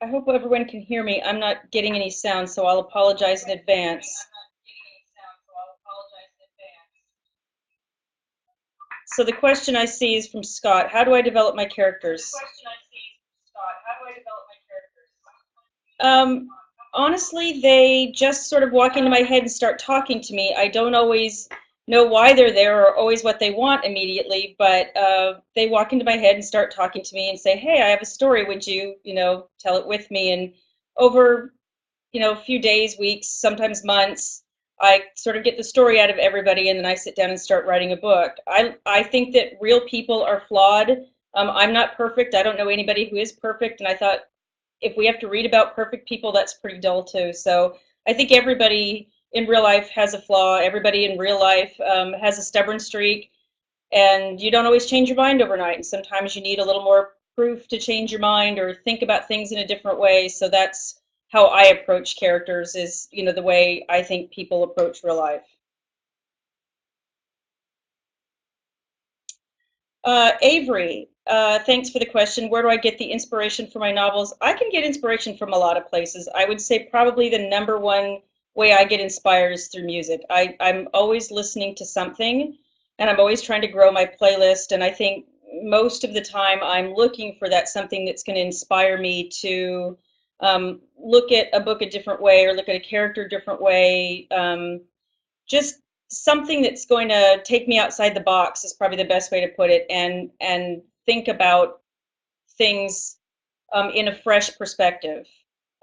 I hope everyone can hear me. I'm not getting any sound, so I'll apologize in advance. So the question I see is from Scott. How do I develop my characters? Um, Honestly, they just sort of walk into my head and start talking to me. I don't always know why they're there or always what they want immediately, but they walk into my head and start talking to me and say, "Hey, I have a story. Would you, tell it with me?" And over, a few days, weeks, sometimes months, I sort of get the story out of everybody, and then I sit down and start writing a book. I think that real people are flawed. I'm not perfect. I don't know anybody who is perfect, and I thought if we have to read about perfect people, that's pretty dull too. So I think everybody in real life has a flaw. Everybody in real life has a stubborn streak, and you don't always change your mind overnight. And sometimes you need a little more proof to change your mind or think about things in a different way. So that's how I approach characters, is, the way I think people approach real life. Avery, thanks for the question. Where do I get the inspiration for my novels? I can get inspiration from a lot of places. I would say probably the number one way I get inspired is through music. I'm always listening to something, and I'm always trying to grow my playlist. And I think most of the time I'm looking for that something that's going to inspire me to look at a book a different way or look at a character a different way. Just something that's going to take me outside the box is probably the best way to put it, and think about things in a fresh perspective.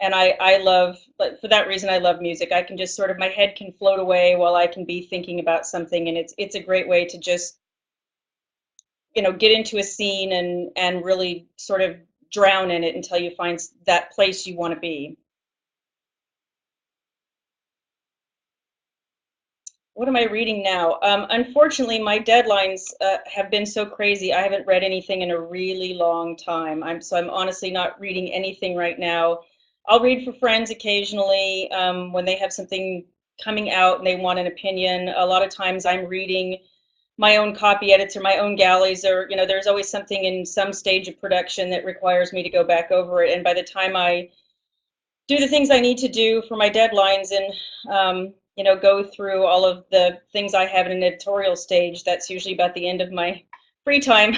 And I love, but for that reason, I love music. I can just sort of, my head can float away while I can be thinking about something, and it's a great way to just, get into a scene and really sort of drown in it until you find that place you want to be. What am I reading now? Unfortunately, my deadlines have been so crazy. I haven't read anything in a really long time. I'm honestly not reading anything right now. I'll read for friends occasionally when they have something coming out and they want an opinion. A lot of times I'm reading my own copy edits or my own galleys, or there's always something in some stage of production that requires me to go back over it. And by the time I do the things I need to do for my deadlines and go through all of the things I have in an editorial stage, that's usually about the end of my free time.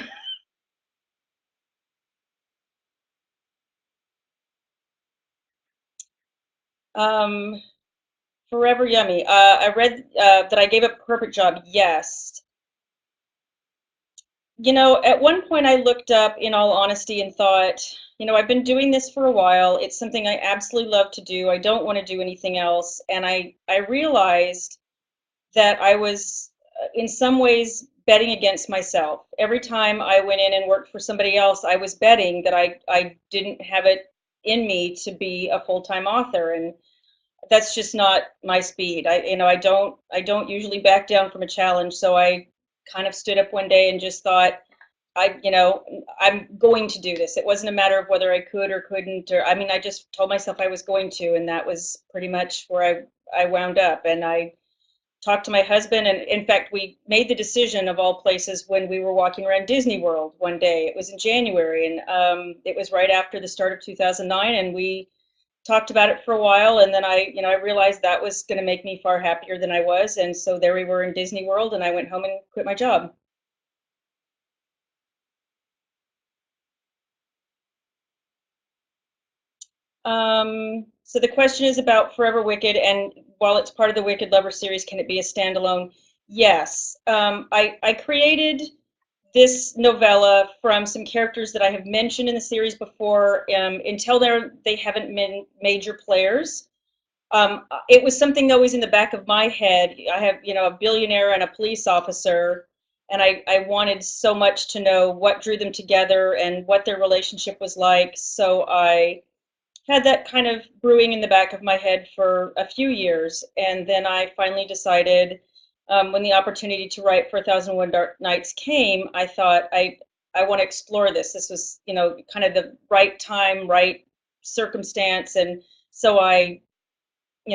um, Forever Yummy. I read that I gave up a perfect job. Yes. At one point I looked up, in all honesty, and thought, I've been doing this for a while. It's something I absolutely love to do. I don't want to do anything else. And I realized that I was, in some ways, betting against myself. Every time I went in and worked for somebody else, I was betting that I didn't have it in me to be a full-time author, and that's just not my speed. I don't usually back down from a challenge, so I kind of stood up one day and just thought, I'm going to do this. It wasn't a matter of whether I could or couldn't, or I mean, I just told myself I was going to, and that was pretty much where I wound up. And I talked to my husband, and in fact we made the decision, of all places, when we were walking around Disney World one day. It was in January, and it was right after the start of 2009, and we talked about it for a while, and then I realized that was going to make me far happier than I was, and so there we were in Disney World, and I went home and quit my job. So the question is about Forever Wicked, and while it's part of the Wicked Lover series, can it be a standalone? Yes. I created this novella from some characters that I have mentioned in the series before. Until they haven't been major players. It was something that was in the back of my head. I have, a billionaire and a police officer, and I wanted so much to know what drew them together and what their relationship was like. So I had that kind of brewing in the back of my head for a few years, and then I finally decided, when the opportunity to write for 1001 Dark Nights came, I thought I want to explore this. This was, kind of the right time, right circumstance, and so I,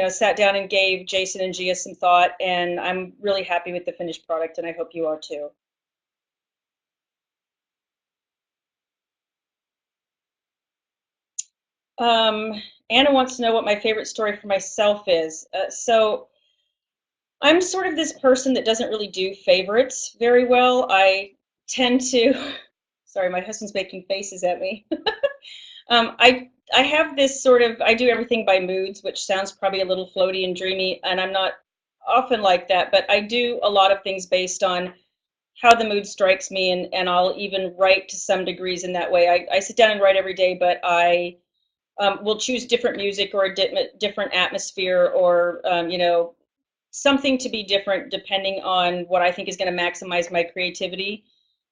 sat down and gave Jason and Gia some thought, and I'm really happy with the finished product, and I hope you are too. Um, Anna wants to know what my favorite story for myself is. So I'm sort of this person that doesn't really do favorites very well. I tend to, sorry, my husband's making faces at me. I have this sort of, I do everything by moods, which sounds probably a little floaty and dreamy, and I'm not often like that, but I do a lot of things based on how the mood strikes me, and I'll even write to some degrees in that way. I sit down and write every day, but I will choose different music or a different atmosphere or, something to be different depending on what I think is going to maximize my creativity.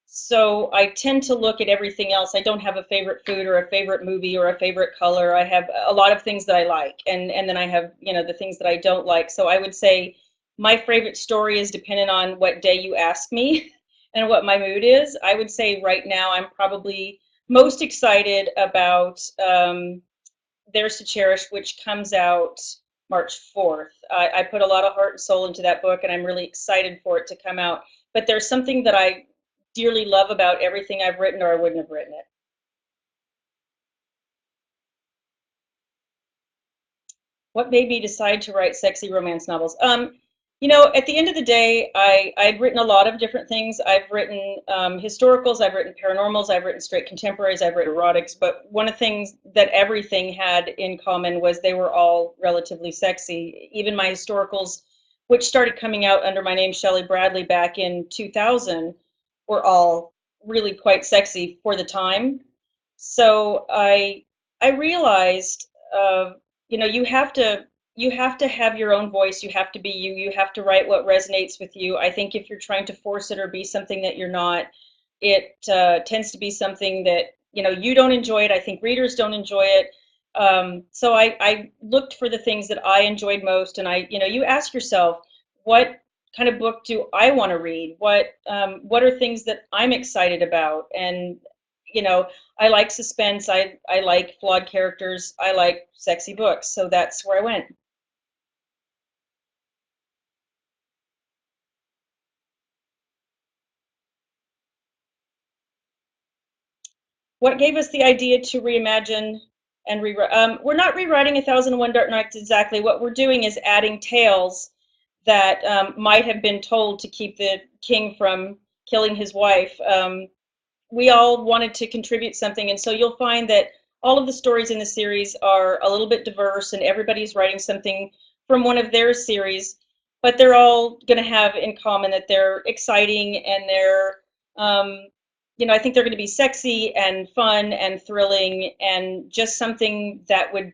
So I tend to look at everything else. I don't have a favorite food or a favorite movie or a favorite color. I have a lot of things that I like, and then I have, the things that I don't like. So I would say my favorite story is dependent on what day you ask me and what my mood is. I would say right now I'm probably most excited about Theirs to Cherish, which comes out March 4th. I put a lot of heart and soul into that book, and I'm really excited for it to come out. But there's something that I dearly love about everything I've written, or I wouldn't have written it. What made me decide to write sexy romance novels? At the end of the day, I'd written a lot of different things. I've written historicals, I've written paranormals, I've written straight contemporaries, I've written erotics. But one of the things that everything had in common was they were all relatively sexy. Even my historicals, which started coming out under my name Shelley Bradley back in 2000, were all really quite sexy for the time. So I realized. You have to have your own voice. You have to be you. You have to write what resonates with you. I think if you're trying to force it or be something that you're not, it tends to be something that you don't enjoy it. I think readers don't enjoy it. So I looked for the things that I enjoyed most, and you ask yourself, what kind of book do I want to read? What are things that I'm excited about? And you know, I like suspense. I like flawed characters. I like sexy books. So that's where I went. What gave us the idea to reimagine and rewrite? We're not rewriting A Thousand and One Dark Nights exactly. What we're doing is adding tales that might have been told to keep the king from killing his wife. We all wanted to contribute something, and so you'll find that all of the stories in the series are a little bit diverse, and everybody's writing something from one of their series, but they're all going to have in common that they're exciting and I think they're going to be sexy and fun and thrilling and just something that would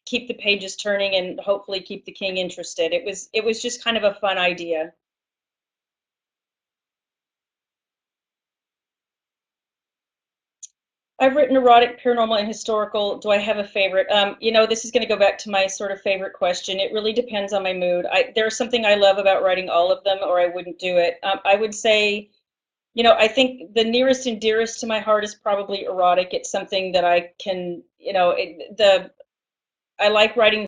keep the pages turning and hopefully keep the king interested. It was just kind of a fun idea. I've written erotic, paranormal, and historical. Do I have a favorite? This is going to go back to my sort of favorite question. It really depends on my mood. There's something I love about writing all of them, or I wouldn't do it. I would say, I think the nearest and dearest to my heart is probably erotic. It's something that I can, I like writing